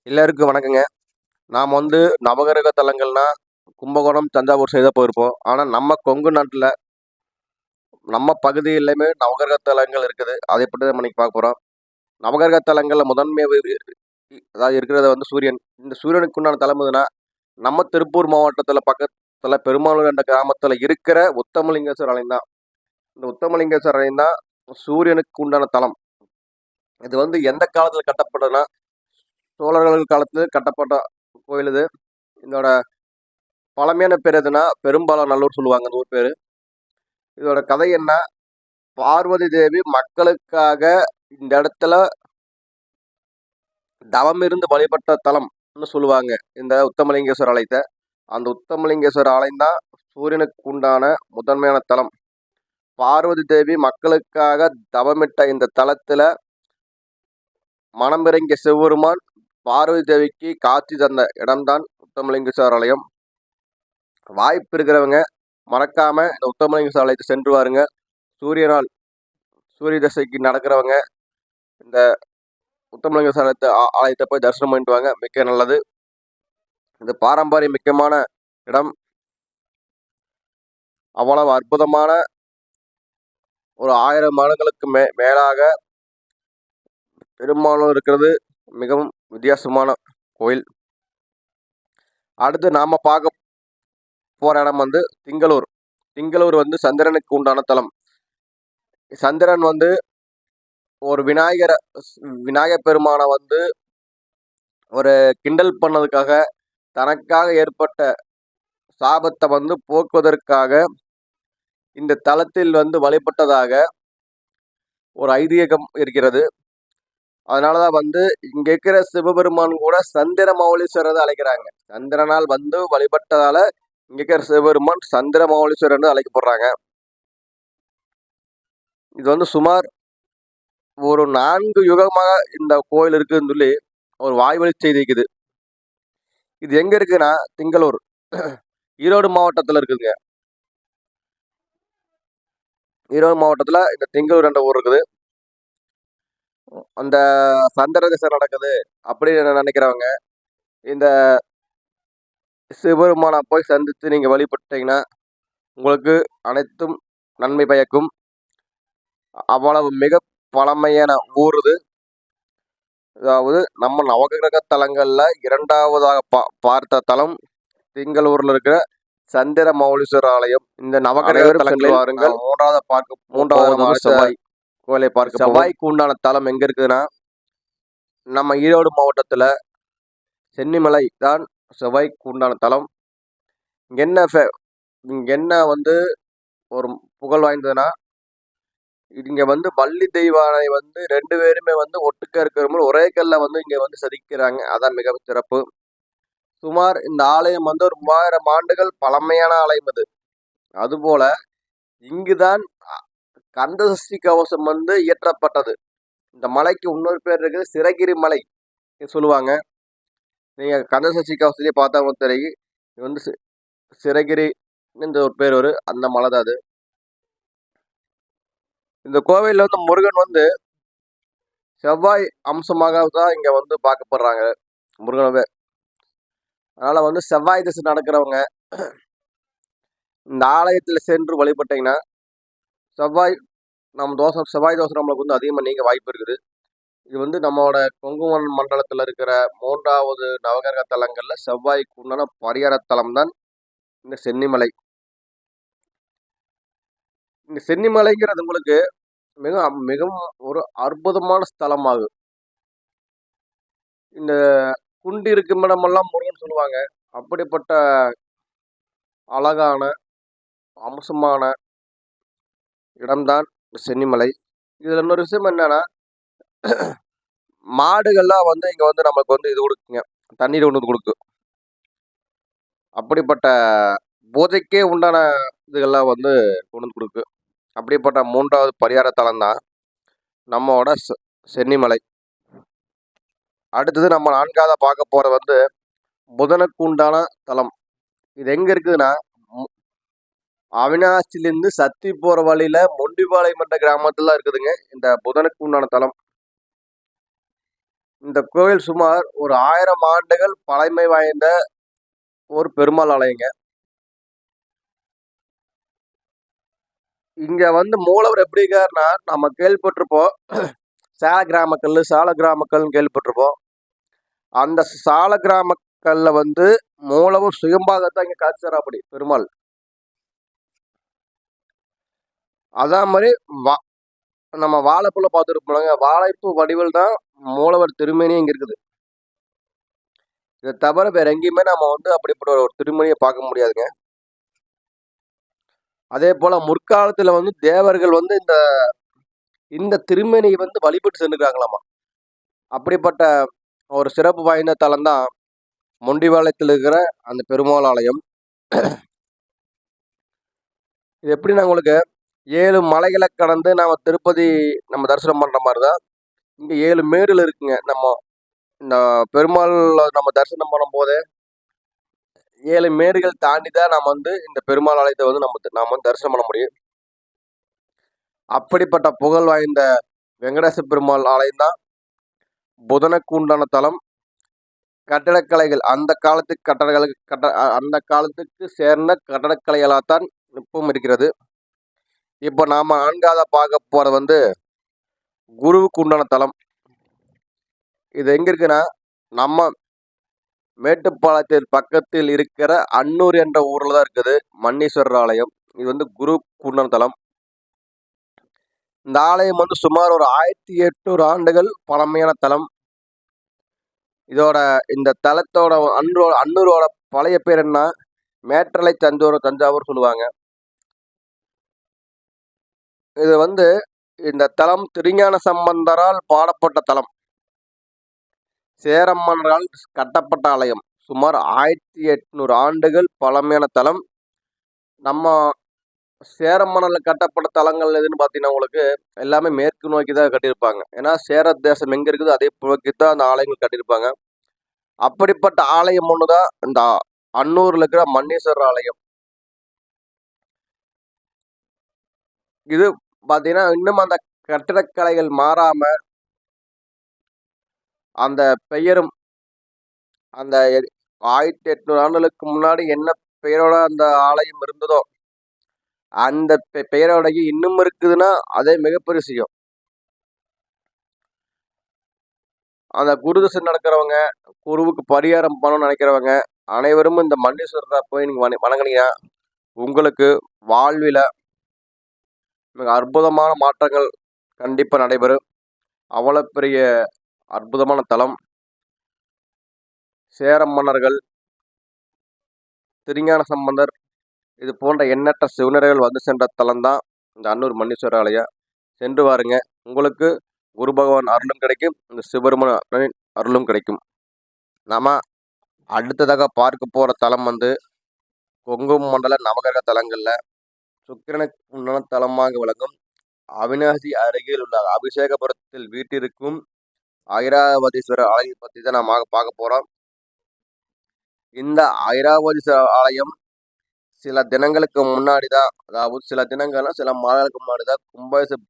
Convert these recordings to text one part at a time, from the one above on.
எல்லாருக்கும் வணக்கங்க. நாம் நவகிரக தலங்கள்னா, கும்பகோணம், தஞ்சாவூர் சைடு தான் போயிருப்போம். ஆனா, நம்ம கொங்கு நாட்டுல, நம்ம பகுதியிலுமே நவகிரக தலங்கள் இருக்குது. அதை பத்தி தான் நம்ம இன்னைக்கு பார்க்க போறோம். நவகிரக தலங்கள்ல முதன்மை அதாவது இருக்கிறது சூரியன். இந்த சூரியனுக்கு உண்டான தலம் எதுனா, நம்ம திருப்பூர் மாவட்டத்துல பக்கத்துல பெருமாளூர் என்ற கிராமத்துல இருக்கிற உத்தமலிங்கேஸ்வரர் ஆலயம் தான். இந்த உத்தமலிங்கேஸ்வரர் ஆலயம் தான் சூரியனுக்கு உண்டான தலம். இது எந்த காலத்துல கட்டப்பட்டதுன்னா, சோழர்கள் காலத்துல கட்டப்பட்ட கோயில் இது. இதோட பழமையான பேர் எதுனா பெரும்பாலாநல்லூர் சொல்லுவாங்க அந்த ஊர் பேரு. இதோட கதை என்ன? பார்வதி தேவி மக்களுக்காக இந்த இடத்துல தவம் இருந்து வழிபட்ட தலம்னு சொல்லுவாங்க இந்த உத்தமலிங்கேஸ்வரர் ஆலயத்தை. அந்த உத்தமலிங்கேஸ்வரர் ஆலயம் தான் சூரியனுக்கு உண்டான முதன்மையான தலம். பார்வதி தேவி மக்களுக்காக தவமிட்ட இந்த தலத்துல மனமிறங்கிய சிவபெருமான் பார்வதி தேவிக்கு காட்சி தந்த இடம்தான் உத்தமலிங்கேஸ்வரர் ஆலயம். வாய்ப்பு இருக்கிறவங்க மறக்காம இந்த உத்தமலிங்கேஸ்வரர் ஆலயத்தை சென்று வாருங்க. சூரிய தசைக்கு நடக்கிறவங்க இந்த உத்தமலிங்கேஸ்வரர் ஆலயத்தை போய் தரிசனம் பண்ணிட்டு வாங்க. மிக்க நல்லது. இந்த பாரம்பரிய முக்கியமான இடம். அவ்வளவு அற்புதமான ஒரு 1000 வருடங்களுக்கு மேலாக பெரும்பாலும் இருக்கிறது. மிகவும் வித்தியாசமான கோயில். அடுத்து நாம பார்க்க போற இடம் திங்களூர். திங்களூர் சந்திரனுக்கு உண்டான தலம். சந்திரன் ஒரு விநாயகர் பெருமானை ஒரு கிண்டல் பண்ணதுக்காக, தனக்காக ஏற்பட்ட சாபத்தை போக்குவதற்காக இந்த தலத்தில் வழிபட்டதாக ஒரு ஐதீகம் இருக்கிறது. அதனாலதான் இங்க இருக்கிற சிவபெருமான் கூட சந்திர மௌலீஸ்வரர் அழைக்கிறாங்க. சந்திரனால் வழிபட்டதால இங்க இருக்கிற சிவபெருமான் சந்திர மௌலீஸ்வரர் அழைக்கப்படுறாங்க. இது சுமார் ஒரு 4 யுகமாக இந்த கோயில் இருக்குன்னு சொல்லி ஒரு வாய்வழி செய்தி இருக்குது. இது எங்க இருக்குன்னா திங்களூர், ஈரோடு மாவட்டத்துல இருக்குதுங்க. ஈரோடு மாவட்டத்துல இந்த திங்களூர் என்ற ஊர் இருக்குது. அந்த சந்திர திசை நடக்குது அப்படின்னு நினைக்கிறவங்க இந்த சிவபெருமானை போய் சந்தித்து நீங்க வழிபட்டீங்கன்னா உங்களுக்கு அனைத்தும் நன்மை பயக்கும். அவ்வளவு மிக பழமையான ஊர் இது. அதாவது நம்ம நவகிரக தலங்கள்ல 2வதாக பார்த்த தலம் திங்களூர்ல இருக்கிற சந்திர மௌலீஸ்வரர் ஆலயம். இந்த நவகிரக தலங்களில் வாருங்கள். மூன்றாவது செவ்வாய் கோயிலை பார்க்க. செவ்வாய்க்கு உண்டான தலம் எங்க இருக்குதுன்னா, நம்ம ஈரோடு மாவட்டத்துல சென்னிமலை தான் செவ்வாய்க்கு உண்டான தலம். இங்க என்ன ஒரு புகழ் வாய்ந்ததுன்னா, இங்க வள்ளி தெய்வானை 2 பேருமே ஒட்டுக்க இருக்கிறவங்க ஒரே கல்ல இங்க செதுக்கிறாங்க. அதான் மிக சிறப்பு. சுமார் இந்த ஆலயம் ஒரு 3000 ஆண்டுகள் பழமையான ஆலயம் இது. அதுபோல இங்குதான் கந்தசஷ்டி கவசம் இயற்றப்பட்டது. இந்த மலைக்கு இன்னொரு பேர் இருக்குது, சிரகிரி மலை சொல்லுவாங்க. நீங்க கந்தசஷ்டி கவசத்திலேயே பார்த்தா தெரியும். இது சிரகிரி இந்த ஒரு பேர் அந்த மலை தான் அது. இந்த கோவில்ல முருகன் செவ்வாய் அம்சமாக தான் இங்க பார்க்கப்படுறாங்க முருகனவே. அதனால செவ்வாய் திசை நடக்கிறவங்க இந்த ஆலயத்துல சென்று வழிபட்டீங்கன்னா செவ்வாய் தோஷம் நம்மளுக்கு அதிகமாக நீங்க வாய்ப்பு இருக்குது. இது நம்மளோட கொங்கு மண்டலத்துல இருக்கிற 3வது நவகிரக தலங்கள்ல செவ்வாய்க்கு உண்டான பரிகார தலம் தான் இந்த சென்னிமலை. இந்த சென்னிமலைங்கிறது உங்களுக்கு மிகவும் ஒரு அற்புதமான ஸ்தலமாகும். இந்த குண்டி இருக்கும் இடமெல்லாம் முருகன் சொல்லுவாங்க. அப்படிப்பட்ட அழகான அம்சமான இடம்தான் சென்னிமலை. இதுல இன்னொரு விஷயம் என்னன்னா, மாடுகள்லாம் இங்க நமக்கு இது கொடுக்குங்க, தண்ணீர் கொண்டு கொடுக்கும். அப்படிப்பட்ட பூஜைக்கே உண்டான இதுகள்லாம் கொண்டு கொடுக்கு. அப்படிப்பட்ட 3வது பரிகார தலம் தான் நம்மோட சென்னிமலை. அடுத்தது நம்ம 4வதா பார்க்க போறது புதனுக்கு உண்டான தலம். இது எங்க இருக்குதுன்னா, அவினாசிலிருந்து சத்தி போற வழியில மொண்டிபாளையம் என்ற கிராமத்துல இருக்குதுங்க இந்த புதனுக்கு உண்டான தலம். இந்த கோயில் சுமார் ஒரு 1000 ஆண்டுகள் பழமை வாய்ந்த ஒரு பெருமாள் ஆலயங்க. இங்க வந்து மூலவர் எப்படி இருக்காருன்னா, நம்ம கேள்விப்பட்டிருப்போம். சால கிராமக்கல்னு கேள்விப்பட்டிருப்போம். அந்த சால கிராமக்கல்ல வந்து மூலவர் சுயம்பாகத்தான் இங்க காட்சி தராப்படி பெருமாள். அதே மாரி வா நம்ம வாழைப்பூல பார்த்துருப்போம்லங்க. வாழைப்பூ வடிவில் தான் மூலவர் திருமேனியே இங்க இருக்குது. இத தவிர வேற எங்கேயுமே நம்ம வந்து அப்படிப்பட்ட ஒரு திருமேனிய பார்க்க முடியாதுங்க. அதேபோல முற்காலத்துல வந்து தேவர்கள் வந்து இந்த இந்த திருமேனிய வந்து வழிபட்டு சென்றுருக்காங்களாமா. அப்படிப்பட்ட ஒரு சிறப்பு வாய்ந்த தலம் தான் மொண்டிபாளையத்துல இருக்கிற அந்த பெருமாள் ஆலயம். இது எப்படின்னா உங்களுக்கு 7 மலைகள கடந்து நாம திருப்பதி நம்ம தரிசனம் பண்ற மாரி தான். இங்க 7 மேடுகள் இருக்குங்க. இந்த பெருமாள் நம்ம தரிசனம் பண்ணும்போதே 7 மேடுகள் தாண்டி தான் நம்ம வந்து இந்த பெருமாள் ஆலயத்த வந்து நாம வந்து தரிசனம் பண்ண முடியும். அப்படிப்பட்ட புகழ் வாய்ந்த வெங்கடேச பெருமாள் ஆலயம் தான் புதனுக்கு உண்டான தலம். கட்டடக்கலைகள் அந்த காலத்து அந்த காலத்துக்கு சேர்ந்த கட்டடக்கலைகளாகத்தான் இப்பவும் இருக்கிறது. இப்போ நாம 4ஆவதா பார்க்க போறது வந்து குருவுக்கு உண்டான தலம். இது எங்க இருக்குன்னா, நம்ம மேட்டுப்பாளையத்தின் பக்கத்தில் இருக்கிற அன்னூர் என்ற ஊர்ல தான் இருக்குது மன்னீஸ்வரர் ஆலயம். இது வந்து குருவுக்கு உண்டான தலம். இந்த ஆலயம் வந்து சுமார் ஒரு 1800 ஆண்டுகள் பழமையான தலம். இதோட இந்த தலத்தோட அன்னூரோட பழைய பேர் என்ன? மேற்றலை தஞ்சாவூர் சொல்லுவாங்க. இது வந்து இந்த தலம் திருஞான சம்பந்தரால் பாடப்பட்ட தலம். சேர மன்னரால் கட்டப்பட்ட ஆலயம். சுமார் 1800 ஆண்டுகள் பழமையான தலம். நம்ம சேர மன்னர்ல கட்டப்பட்ட தலங்கள் எதுன்னு பார்த்தீங்கன்னா, உங்களுக்கு எல்லாமே மேற்கு நோக்கி தான் கட்டியிருப்பாங்க. ஏன்னா சேர தேசம் எங்க இருக்குதோ அதே நோக்கி தான் அந்த ஆலயங்கள் கட்டியிருப்பாங்க. அப்படிப்பட்ட ஆலயம் ஒண்ணு தான் இந்த அன்னூர்ல இருக்கிற மன்னீஸ்வரர் ஆலயம். இது பார்த்தீங்கன்னா, இன்னும் அந்த கட்டிடக்கலைகள் மாறாம அந்த பெயரும் அந்த 1800 ஆண்டுகளுக்கு முன்னாடி என்ன பெயரோட அந்த ஆலயம் இருந்ததோ, அந்த பெயரோடயே இன்னும் இருக்குதுன்னா, அதே மிகப்பெரிய விஷயம். அந்த குரு தசை நடக்கிறவங்க, குருவுக்கு பரிகாரம் பண்ணணும்னு நினைக்கிறவங்க, அனைவரும் இந்த மன்னீஸ்வரரை போய் நீங்க வணங்குனீங்கன்னா, உங்களுக்கு வாழ்வில மிக அற்புதமான மாற்றங்கள் கண்டிப்பா நடைபெறும். அவ்வளோ பெரிய அற்புதமான தலம். சேர மன்னர்கள், திருஞான சம்பந்தர் இது போன்ற எண்ணற்ற சிவனர்கள் வந்து சென்ற தலம் தான் இந்த அன்னூர் மன்னீஸ்வரர் ஆலயம். சென்று வாருங்க. உங்களுக்கு குரு பகவான் அருளும் கிடைக்கும். இந்த சிவபெருமான் அருளும் கிடைக்கும். நாம அடுத்ததாக பார்க்க போற தலம் வந்து கொங்கு மண்டல நவகிரக தலங்கள்ல சுக்கிரனுக்கு உண்டான தலமாக விளங்கும் அவிநாசி அருகில் உள்ள அபிஷேகபுரத்தில் வீட்டிற்கும் ஐராவதீஸ்வரர் ஆலயம் பற்றி தான் நாம பார்க்க போறோம். இந்த ஐராவதீஸ்வரர் ஆலயம் சில தினங்களுக்கு முன்னாடி தான், அதாவது சில தினங்கள்னா சில மாதங்களுக்கு முன்னாடி தான்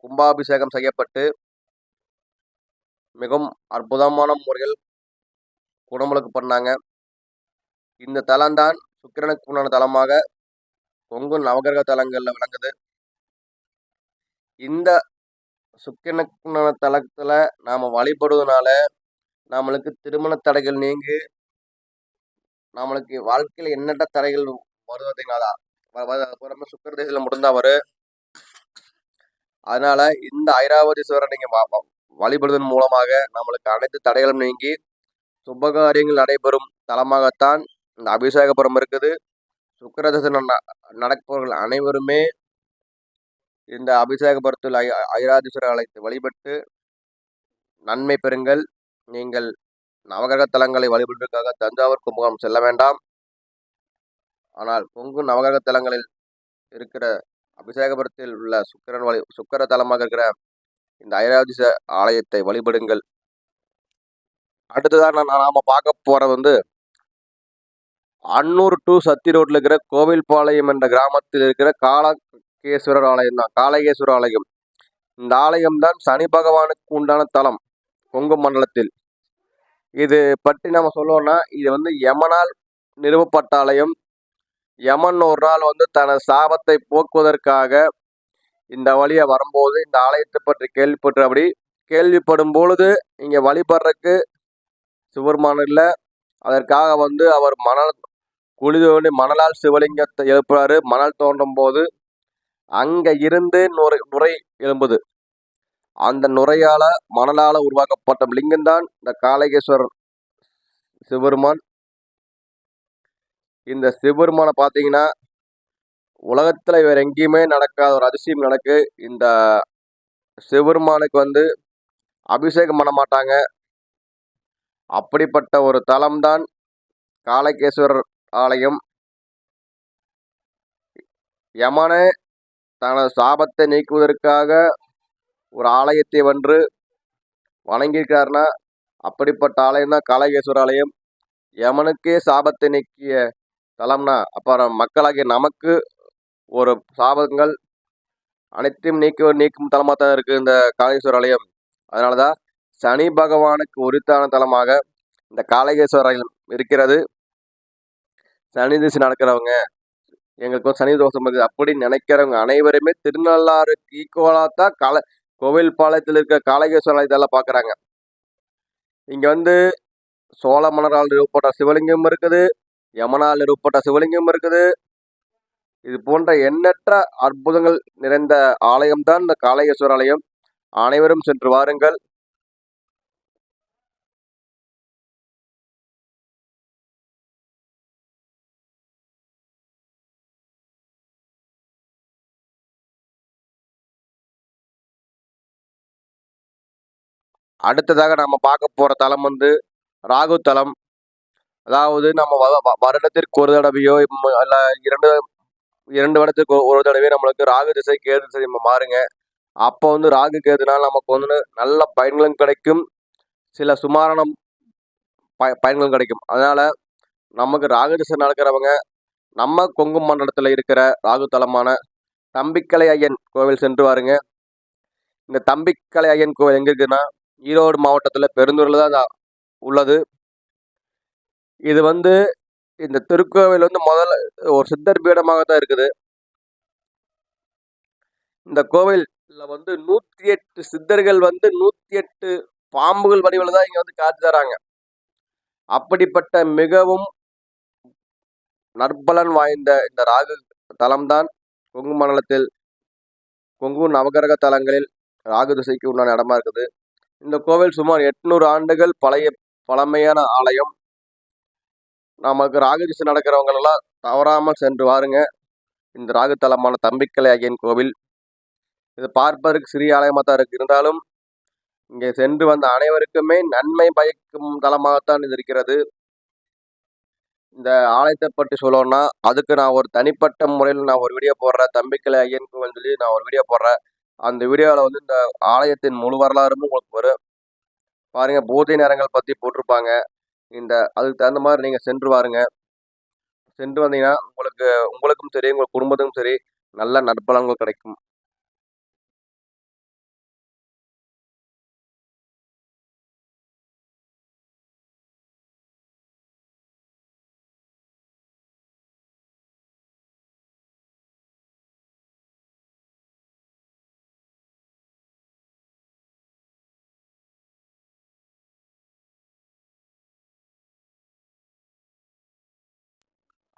கும்பாபிஷேகம் செய்யப்பட்டு மிகவும் அற்புதமான முறையில் குடமுழுக்கு பண்ணாங்க. இந்த தலம்தான் சுக்கிரனுக்கு உண்டான தலமாக கொங்கு நவகிரக தலங்கள்ல விளங்குது. இந்த சுக்கிரனுக்கு உண்டான தலத்துல நாம வழிபடுவதனால நம்மளுக்கு திருமண தடைகள் நீங்கி நம்மளுக்கு வாழ்க்கையில எண்ணற்ற தடைகள் வருவதைனால சுக்கர தேசத்துல மட்டும்தான் வரும். அதனால இந்த ஐராவதீஸ்வரர் நீங்க வழிபடுவதன் மூலமாக நம்மளுக்கு அனைத்து தடைகளும் நீங்கி சுபகாரியங்கள் நடைபெறும் தலமாகத்தான் இந்த அபிஷேகபுரம் இருக்குது. சுக்கிரதசை நடப்பவர்கள் அனைவருமே இந்த அபிஷேகபுரத்தில் ஐராதீஸ்வரர் ஆலயத்தை வழிபட்டு நன்மை பெறுங்கள். நீங்கள் நவகிரக தலங்களை வழிபடுவதற்காக தஞ்சாவூர் கும்பகோணம் செல்ல வேண்டாம். ஆனால் கொங்கு நவகிரக தலங்களில் இருக்கிற அபிஷேகபுரத்தில் உள்ள சுக்கிர தலமாக இருக்கிற இந்த ஐராவதீஸ்வர ஆலயத்தை வழிபடுங்கள். அடுத்ததான் நாம பார்க்க போற வந்து அன்னூர் டு சத்தி ரோட்ல இருக்கிற கோவில்பாளையம் என்ற கிராமத்தில் இருக்கிற காலகேஸ்வரர் ஆலயம் தான். காலகேஸ்வரர் ஆலயம். இந்த ஆலயம் தான் சனி பகவானுக்கு உண்டான தலம் கொங்கு மண்டலத்தில். இது பற்றி நம்ம சொல்லணும்னா, இது வந்து யமனால் நிறுவப்பட்ட ஆலயம். யமன் ஒரு நாள் வந்து தனது சாபத்தை போக்குவதற்காக இந்த வழியா வரும்போது இந்த ஆலயத்தை பற்றி கேள்விப்பட்டபடி கேள்விப்படும் பொழுது இங்க வழிபடுறதுக்கு சிவபெருமான் இல்ல. அதற்காக வந்து அவர் மணல் குழி தோண்டி மணலால் சிவலிங்கத்தை எழுப்புறாரு. மணல் தோண்டும் போது அங்க இருந்து நுரை எழும்புது. அந்த நுரையால மணலால உருவாக்கப்பட்ட லிங்கம் தான் இந்த காளகேஸ்வரர் சிவபெருமான். இந்த சிவபெருமானை பார்த்தீங்கன்னா, உலகத்துல வேற எங்கேயுமே நடக்காத ஒரு அதிசயம் நடக்கு. இந்த சிவபெருமானுக்கு வந்து அபிஷேகம் பண்ண மாட்டாங்க. அப்படிப்பட்ட ஒரு தலம்தான் காளகேஸ்வரர் ஆலயம். யமனே தனது சாபத்தை நீக்குவதற்காக ஒரு ஆலயத்தை வென்று வணங்கியிருக்காருன்னா, அப்படிப்பட்ட ஆலயம் தான் காளகேஸ்வரர் ஆலயம். யமனுக்கே சாபத்தை நீக்கிய தலம்னா, அப்புறம் மக்களாகிய நமக்கு ஒரு சாபங்கள் அனைத்தையும் நீக்கும் தலமாக தான் இருக்குது இந்த காளகேஸ்வரர் ஆலயம். அதனால தான் சனி பகவானுக்கு உரித்தான தலமாக இந்த காளகேஸ்வரர் ஆலயம் இருக்கிறது. சனி திசை நடக்கிறவங்க, எங்களுக்கு சனி தோஷம் இருக்குது அப்படின்னு நினைக்கிறவங்க அனைவருமே திருநள்ளாறுக்கு ஈக்குவலாக தான் கோவில் பாளையத்தில் இருக்கிற காளகேஸ்வரர் ஆலயத்தெல்லாம் பார்க்குறாங்க. இங்கே வந்து சோழ மன்னரால் நிறுவப்பட்ட சிவலிங்கம் இருக்குது, யமனால் நிறுவப்பட்ட சிவலிங்கம் இருக்குது. இது போன்ற எண்ணற்ற அற்புதங்கள் நிறைந்த ஆலயம்தான் இந்த காளகேஸ்வரர் ஆலயம். அனைவரும் சென்று வாருங்கள். அடுத்ததாக நம்ம பார்க்க போற தலம் வந்து ராகு தலம். அதாவது நம்ம வருடத்திற்கு ஒரு தடவையோ இல்ல இரண்டு இரண்டு வருடத்துக்கு ஒரு தடவையோ நம்மளுக்கு ராகு திசை கேது திசை மாறுங்க. அப்போ வந்து ராகு கேதுனால நமக்கு வந்து நல்ல பயன்களும் கிடைக்கும், சில சுமாரான பயன்களும் கிடைக்கும். அதனால நமக்கு ராகு திசை நடக்கிறவங்க நம்ம கொங்கு மண்டலத்தில் இருக்கிற ராகு தலமான தம்பிக்கலை ஐயன் கோவில் சென்று வாருங்க. இந்த தம்பிக்கலை ஐயன் கோவில் எங்க இருக்குன்னா, ஈரோடு மாவட்டத்தில் பெருந்தூரில் தான் உள்ளது. இது வந்து இந்த திருக்கோவில் வந்து முதல்ல ஒரு சித்தர் பீடமாக தான் இருக்குது. இந்த கோவில்ல வந்து 108 சித்தர்கள் வந்து 108 பாம்புகள் வடிவில் தான் இங்க வந்து காட்சி தராங்க. அப்படிப்பட்ட மிகவும் நற்பலன் வாய்ந்த இந்த ராகு தலம்தான் கொங்கு மண்டலத்தில் கொங்கு நவகிரக தலங்களில் ராகு திசைக்கு உண்டான இடமா இருக்குது. இந்த கோவில் சுமார் 800 ஆண்டுகள் பழமையான ஆலயம். நமக்கு ராகு திசை நடக்கிறவங்க எல்லாம் தவறாமல் சென்று வாருங்க. இந்த ராகு தலமான தம்பிக்கலை ஐயன் கோவில் இது பார்ப்பதற்கு சிறிய ஆலயமாக தான் இருக்கு. இருந்தாலும் இங்கே சென்று வந்த அனைவருக்குமே நன்மை பயக்கும் தலமாகத்தான் இது இருக்கிறது. இந்த ஆலயத்தை பற்றி சொல்லணும்னா அதுக்கு நான் ஒரு தனிப்பட்ட முறையில் நான் ஒரு வீடியோ போடுறேன். தம்பிக்கலை ஐயன் கோவில் சொல்லி நான் ஒரு வீடியோ போடுறேன். அந்த வீடியோவில் வந்து இந்த ஆலயத்தின் முழு வரலாறும் உங்களுக்கு வரும். பாருங்க, பூஜை நேரங்கள் பற்றி போட்டிருப்பாங்க. அதுக்கு தகுந்த மாதிரி நீங்கள் சென்று வாருங்க. சென்று வந்தீங்கன்னா உங்களுக்கும் சரி உங்கள் குடும்பத்துக்கும் சரி நல்ல நற்பலன்கள் கிடைக்கும்.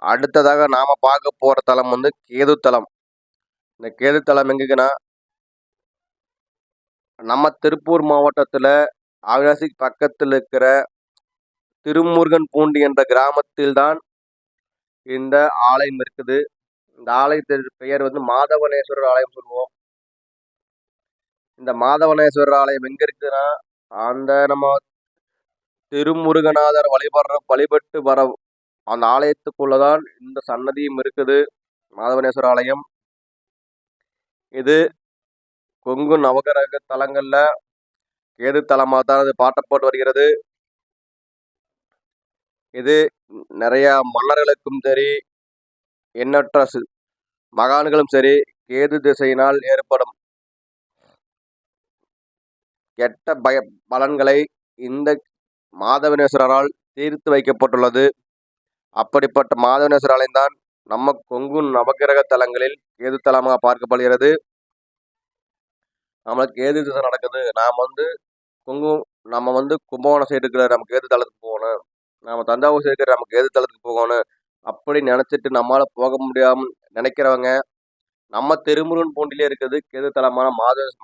அடுத்ததாக நாம பார்க்க போற தலம் வந்து கேது தலம். இந்த கேது தலம் எங்குன்னா, நம்ம திருப்பூர் மாவட்டத்துல அவிநாசி பக்கத்தில் இருக்கிற திருமுருகன் பூண்டி என்ற கிராமத்தில் தான் இந்த ஆலயம் இருக்குது. இந்த ஆலயத்தின் பெயர் வந்து மாதவனேஸ்வரர் ஆலயம் சொல்லுவோம். இந்த மாதவனேஸ்வரர் ஆலயம் எங்க இருக்குன்னா, அந்த நம்ம திருமுருகநாதர் வழிபட்டு வர அந்த ஆலயத்துக்குள்ளதான் இந்த சன்னதியும் இருக்குது. மாதவனேஸ்வரர் ஆலயம் இது கொங்கு நவகிரக தலங்கள்ல கேது தலமாக தான் அது பாட்டப்பட்டு வருகிறது. இது நிறைய மன்னர்களுக்கும் சரி எண்ணற்ற மகான்களும் சரி கேது திசையினால் ஏற்படும் கெட்ட பலன்களை இந்த மாதவனேஸ்வரரால் தீர்த்து வைக்கப்பட்டுள்ளது. அப்படிப்பட்ட மாதவனேஸ்வர ஆலயம்தான் நம்ம கொங்கு நவகிரக தலங்களில் கேது தலமாக பார்க்கப்படுகிறது. நம்மளுக்கு கேது திசை நடக்குது, நம்ம கும்பகோணம் சைடு இருக்கிற நம்ம கேது தலத்துக்கு போகணும், நம்ம தஞ்சாவூர் சைடு இருக்கிற நம்ம கேது தலத்துக்கு போகணும் அப்படி நினைச்சிட்டு நம்மளால போக முடியாம நினைக்கிறவங்க, நம்ம திருமுருகன் பூண்டிலே இருக்குது கேது தலமான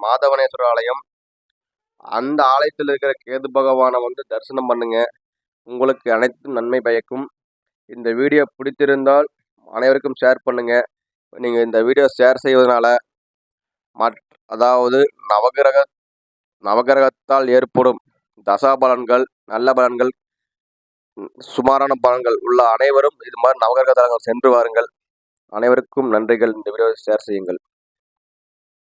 மாதவனேஸ்வர ஆலயம். அந்த ஆலயத்தில் இருக்கிற கேது பகவானை தரிசனம் பண்ணுங்க. உங்களுக்கு அனைத்தும் நன்மை பயக்கும். இந்த வீடியோ பிடித்திருந்தால் அனைவருக்கும் ஷேர் பண்ணுங்க. நீங்க இந்த வீடியோ ஷேர் செய்வதனால அதாவது நவகிரகத்தால் ஏற்படும் தசாபலன்கள், நல்ல பலன்கள், சுமாரான பலன்கள் உள்ள அனைவரும் இது மாதிரி நவகிரக தலங்கள் சென்று வாருங்கள். அனைவருக்கும் நன்றிகள். இந்த வீடியோவை ஷேர் செய்யுங்கள்.